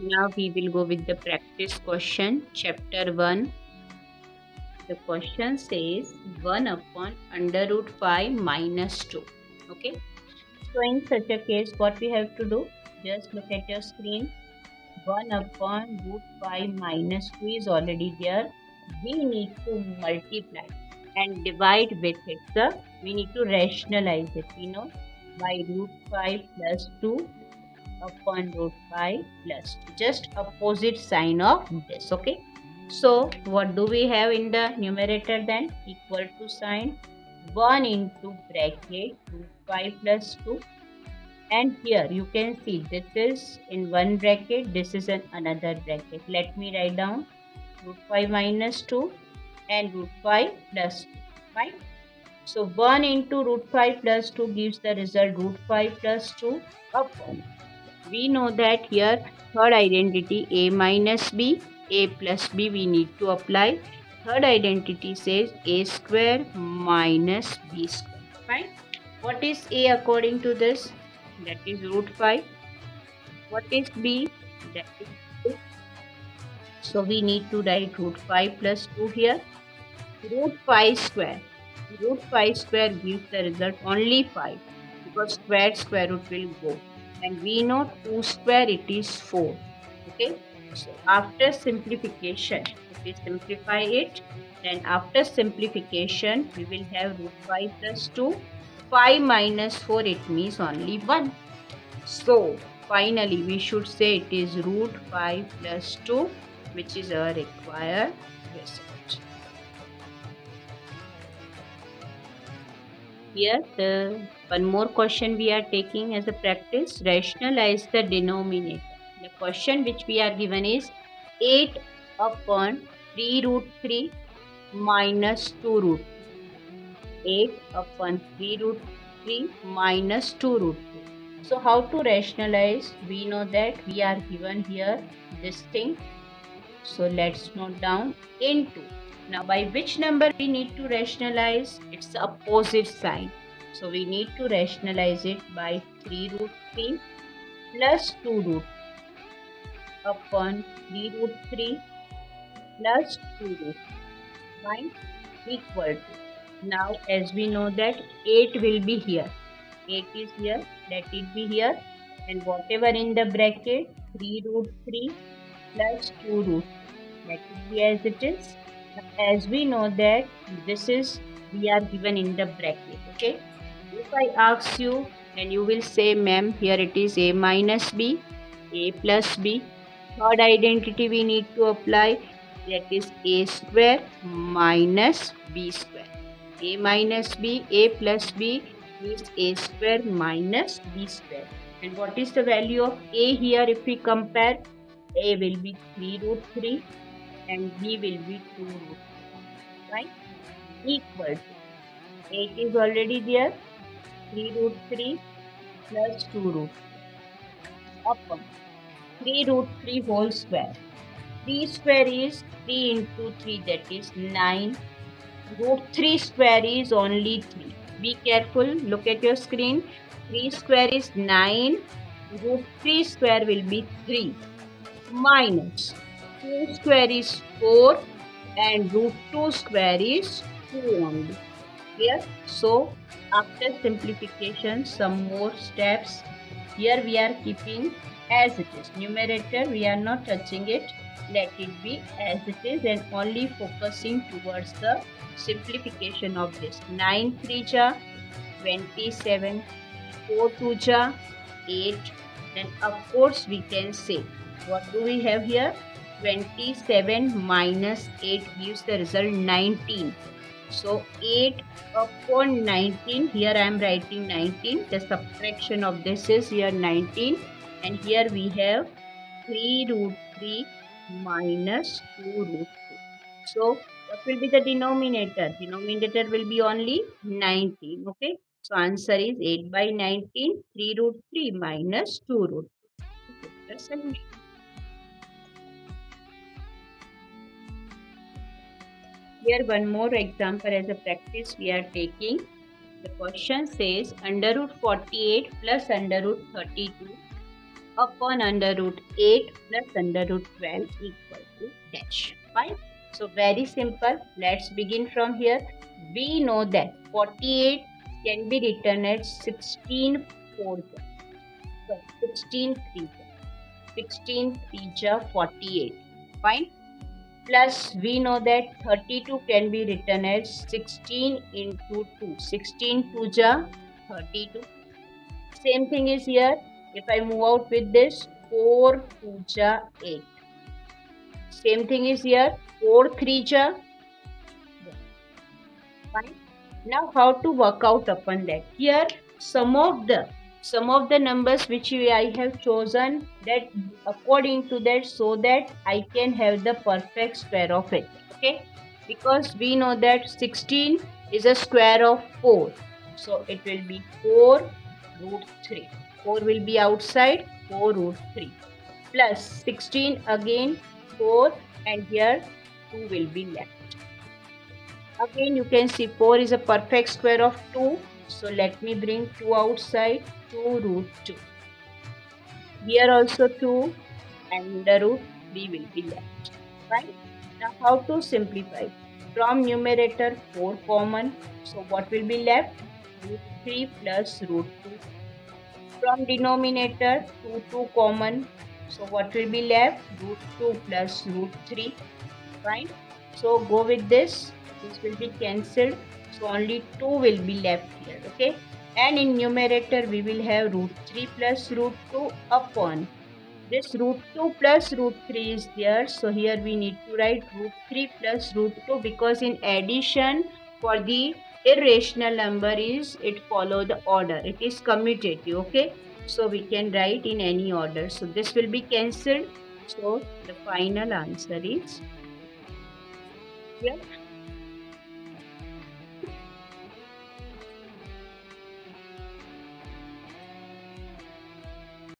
Now we will go with the practice question, chapter 1. The question says 1 upon under root 5 minus 2. Okay. So in such a case, what we have to do? Just look at your screen. 1 upon root 5 minus 2 is already there. We need to multiply and divide with it. So we need to rationalize it. By root 5 plus 2 upon root 5 plus 2. Just opposite sign of this. Okay. So what do we have in the numerator then? Equal to sign 1 into bracket root 5 plus 2. And here you can see this is in one bracket, this is in another bracket. Let me write down root 5 minus 2 and root 5 plus 2. Right? So 1 into root 5 plus 2 gives the result root 5 plus 2 upon. We know that here third identity a minus b, a plus b we need to apply. Third identity says a square minus b square. Right? What is a according to this? That is root 5. What is b? That is 2. So we need to write root 5 plus 2 here. Root 5 square. Root 5 square gives the result only 5 because square root will go. And we know 2 square it is 4. Okay. So after simplification, if we simplify it, then after simplification we will have root 5 plus 2. 5 minus 4 it means only 1. So finally we should say it is root 5 plus 2 which is our required result. Here one more question we are taking as a practice. Rationalize the denominator. The question which we are given is 8 upon 3 root 3 minus 2 root 3. 8 upon 3 root 3 minus 2 root 2. So how to rationalize? We know that we are given here this thing. So let's note down into. Now by which number we need to rationalize? It's the opposite sign. So we need to rationalize it by 3 root 3 plus 2 root upon 3 root 3 plus 2 root 5 equal to. Now as we know that 8 will be here. 8 is here. Let it be here. And whatever in the bracket 3 root 3 plus 2 root. Let it be as it is. As we know that this is we are given in the bracket. Okay. If I ask you and you will say ma'am here it is a minus b, a plus b. Third identity we need to apply, that is a square minus b square. A minus b, a plus b is a square minus b square. And what is the value of a here if we compare? A will be 3 root 3 and b will be 2 root 3. Right? Equal to 8 is already there. 3 root 3 plus 2 root 3 upon 3 root 3 whole square. 3 square is 3 into 3, that is 9. Root 3 square is only 3. Be careful, look at your screen. 3 square is 9. Root 3 square will be 3 minus 2 square is 4 and root 2 square is 2 only. Here, so after simplification, some more steps. Here we are keeping as it is. Numerator we are not touching it. Let it be as it is and only focusing towards the simplification of this. 9 3 ja 27, 4 2 ja 8. Then of course we can say what do we have here? 27 minus 8 gives the result 19. So 8 upon 19, here I am writing 19. The subtraction of this is here 19. And here we have 3 root 3 minus 2 root 2. So what will be the denominator? Denominator will be only 19. Okay. So answer is 8 by 19, 3 root 3 minus 2 root 2. The solution. Here one more example as a practice we are taking. The question says under root 48 plus under root 32 upon under root 8 plus under root 12 equal to dash. Fine. So very simple. Let's begin from here. We know that 48 can be written as 16 4 so 16 3 16 3 48. Fine. Plus we know that 32 can be written as 16 into 2. 16 2 32. Same thing is here. If I move out with this, 4 2 8. Same thing is here. 4 3 Fine. Now how to work out upon that? Here some of the numbers which I have chosen that according to that, so that I can have the perfect square of it. Okay, because we know that 16 is a square of 4, so it will be 4 root 3. 4 will be outside, 4 root 3 plus 16 again 4, and here 2 will be left. Again you can see 4 is a perfect square of 2. So let me bring 2 outside, 2 root 2. Here also 2 and the root 3 will be left. Right? Now how to simplify? From numerator 4 common. So what will be left? Root 3 plus root 2. From denominator 2 common. So what will be left? Root 2 plus root 3. Right? So go with this. This will be cancelled, so only 2 will be left here. Okay, and in numerator we will have root 3 plus root 2 upon this root 2 plus root 3 is there, so here we need to write root 3 plus root 2, because in addition for the irrational number is it follow the order, it is commutative. Okay, so we can write in any order, so this will be cancelled, so the final answer is here.